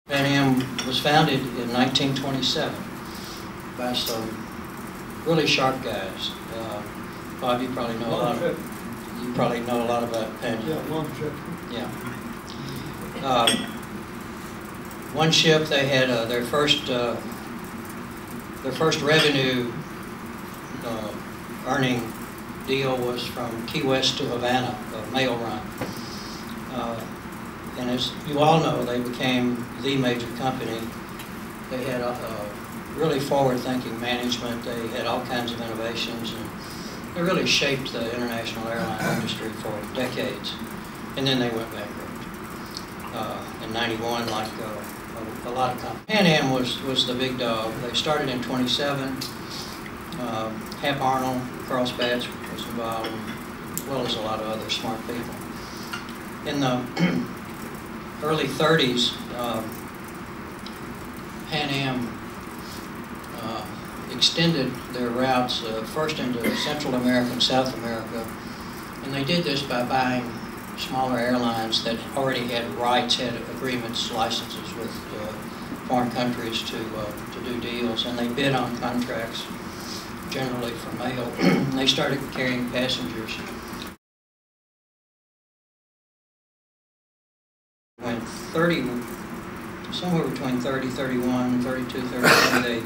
PanAm was founded in 1927 by some really sharp guys. Bob, you probably know a lot. You probably know a lot about PanAm. Yeah, long trip. Yeah. One ship, they had their first revenue earning deal was from Key West to Havana, a mail run. And as you all know, they became the major company. They had a really forward-thinking management. They had all kinds of innovations, and they really shaped the international airline industry for decades. And then they went bankrupt in '91, like a lot of companies. PanAm was the big dog. They started in '27. Hap Arnold, Carl Spatz was involved, as well as a lot of other smart people. In the early '30s, PanAm extended their routes first into Central America and South America, and they did this by buying smaller airlines that already had rights, had agreements, licenses with foreign countries to do deals, and they bid on contracts, generally for mail. They started carrying passengers. When somewhere between 30, 31, 32, 33,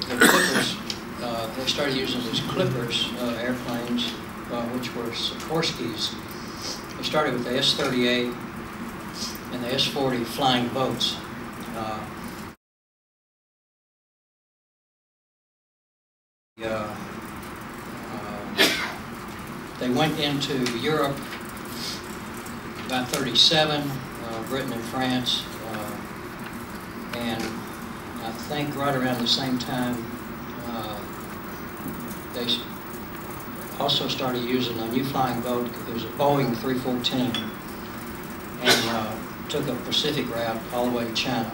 the Clippers, they started using these Clippers airplanes, which were Sikorskys. They started with the S-38 and the S-40 flying boats. They went into Europe about '37, Britain and France, and I think right around the same time they also started using a new flying boat. It was a Boeing 314, and took a Pacific route all the way to China.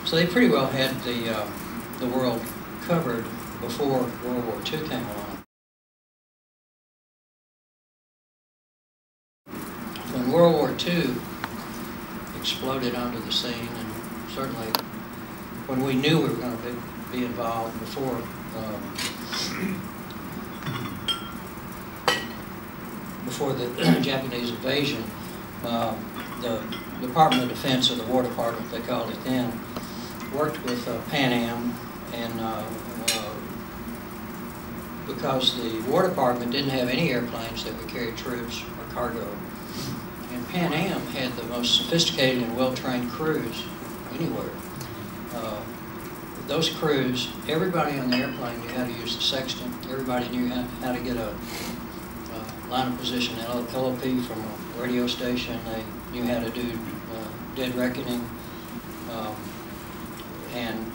So they pretty well had the world covered before World War II came along. When World War II exploded onto the scene, and certainly when we knew we were going to be involved before the Japanese invasion, the Department of Defense, or the War Department they called it then, worked with PanAm, and because the War Department didn't have any airplanes that would carry troops or cargo, and PanAm had the most sophisticated and well-trained crews anywhere. Those crews, everybody on the airplane knew how to use the sextant. Everybody knew how to get a line of position LOP from a radio station. They knew how to do dead reckoning, and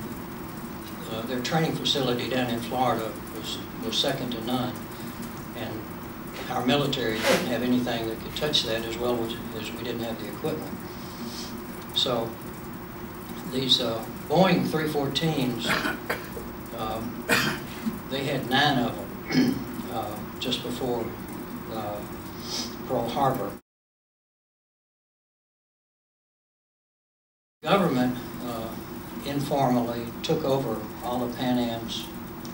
their training facility down in Florida was second to none. And our military didn't have anything that could touch that, as well as we didn't have the equipment. So these Boeing 314s, they had 9 of them just before Pearl Harbor. Government informally took over all of PanAm's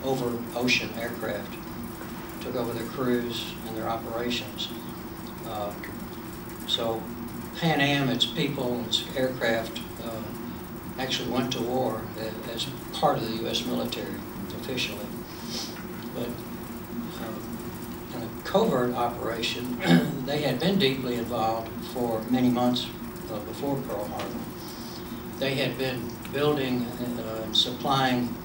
over-ocean aircraft, took over their crews and their operations. So PanAm, its people, its aircraft, actually went to war as part of the U.S. military officially. But in a covert operation, they had been deeply involved for many months before Pearl Harbor. They had been building and supplying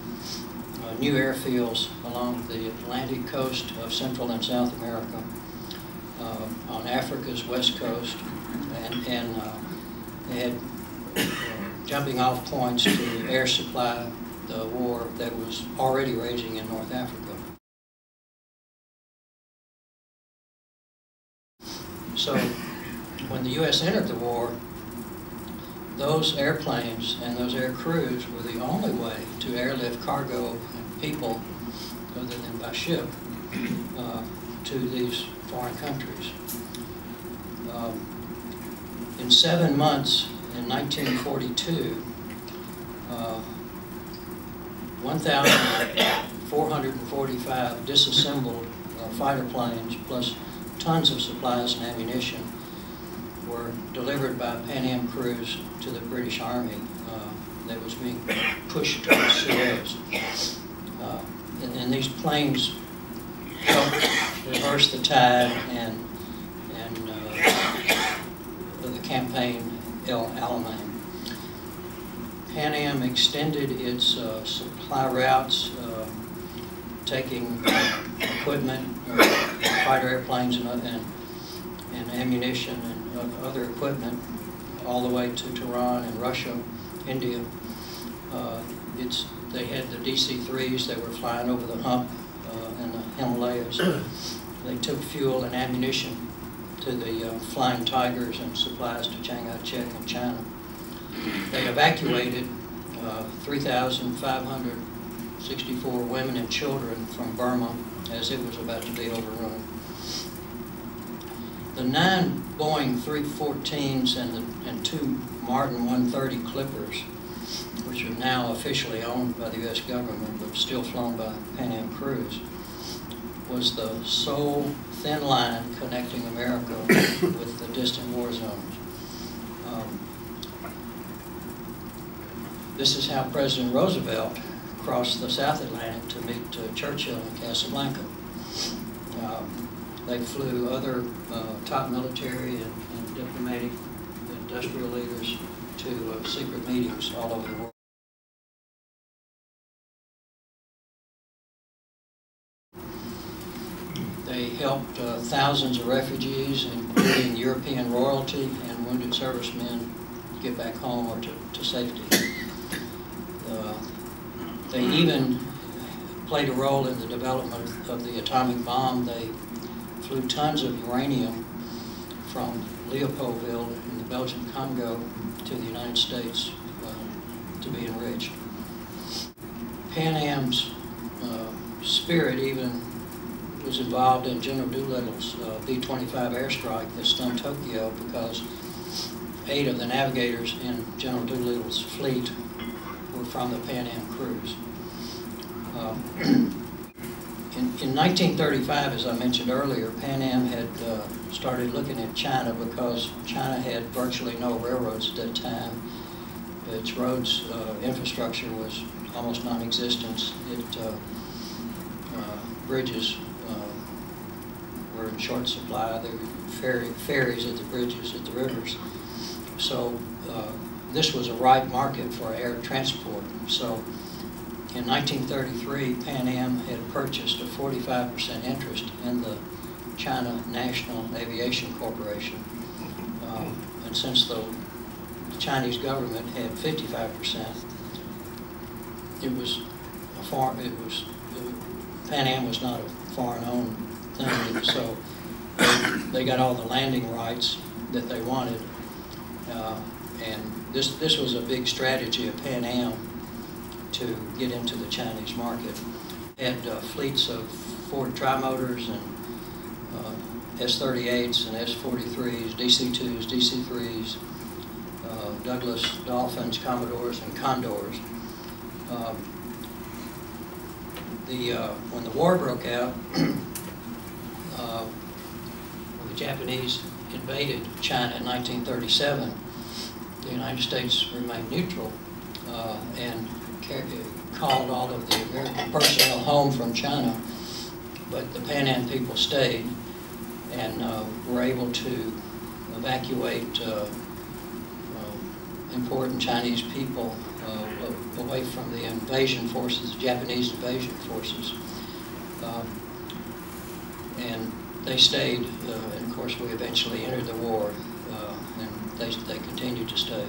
new airfields along the Atlantic coast of Central and South America, on Africa's west coast, and they had jumping off points to air supply the war that was already raging in North Africa. So when the U.S. entered the war, those airplanes and those air crews were the only way to airlift cargo and people, other than by ship, to these foreign countries. In 7 months, in 1942, 1,445 disassembled fighter planes plus tons of supplies and ammunition were delivered by PanAm crews to the British Army that was being pushed towards Suez. And these planes helped reverse the tide and the campaign El Alamein. PanAm extended its supply routes, taking equipment, fighter airplanes and ammunition and other equipment all the way to Tehran and Russia, India. They had the DC-3s that were flying over the hump in the Himalayas. They took fuel and ammunition to the Flying Tigers and supplies to Chiang Kai-shek in China. They evacuated 3,564 women and children from Burma as it was about to be overrun. The 9 Boeing 314s and 2 Martin 130 Clippers, which are now officially owned by the U.S. government but still flown by PanAm crews, was the sole thin line connecting America with the distant war zones. This is how President Roosevelt crossed the South Atlantic to meet Churchill in Casablanca. They flew other top military and diplomatic industrial leaders to secret meetings all over the world. They helped thousands of refugees, including European royalty and wounded servicemen, get back home or to safety. They even played a role in the development of the atomic bomb. They flew tons of uranium from Leopoldville in the Belgian Congo to the United States to be enriched. PanAm's spirit even was involved in General Doolittle's B-25 airstrike that stunned Tokyo because 8 of the navigators in General Doolittle's fleet were from the PanAm crews. In 1935, as I mentioned earlier, PanAm had started looking at China because China had virtually no railroads at that time. Its roads infrastructure was almost non-existent. Bridges were in short supply. There were ferries at the bridges at the rivers. So this was a ripe market for air transport. So in 1933, PanAm had purchased a 45% interest in the China National Aviation Corporation. And since the Chinese government had 55%, PanAm was not a foreign-owned thing, so they got all the landing rights that they wanted. And this was a big strategy of PanAm to get into the Chinese market. Had fleets of Ford Trimotors and S-38s and S-43s, DC-2s, DC-3s, Douglas Dolphins, Commodores, and Condors. When the war broke out, when the Japanese invaded China in 1937, the United States remained neutral and called all of the American personnel home from China, but the PanAm people stayed and were able to evacuate important Chinese people away from the invasion forces, the Japanese invasion forces. And they stayed, and of course we eventually entered the war, and they continued to stay.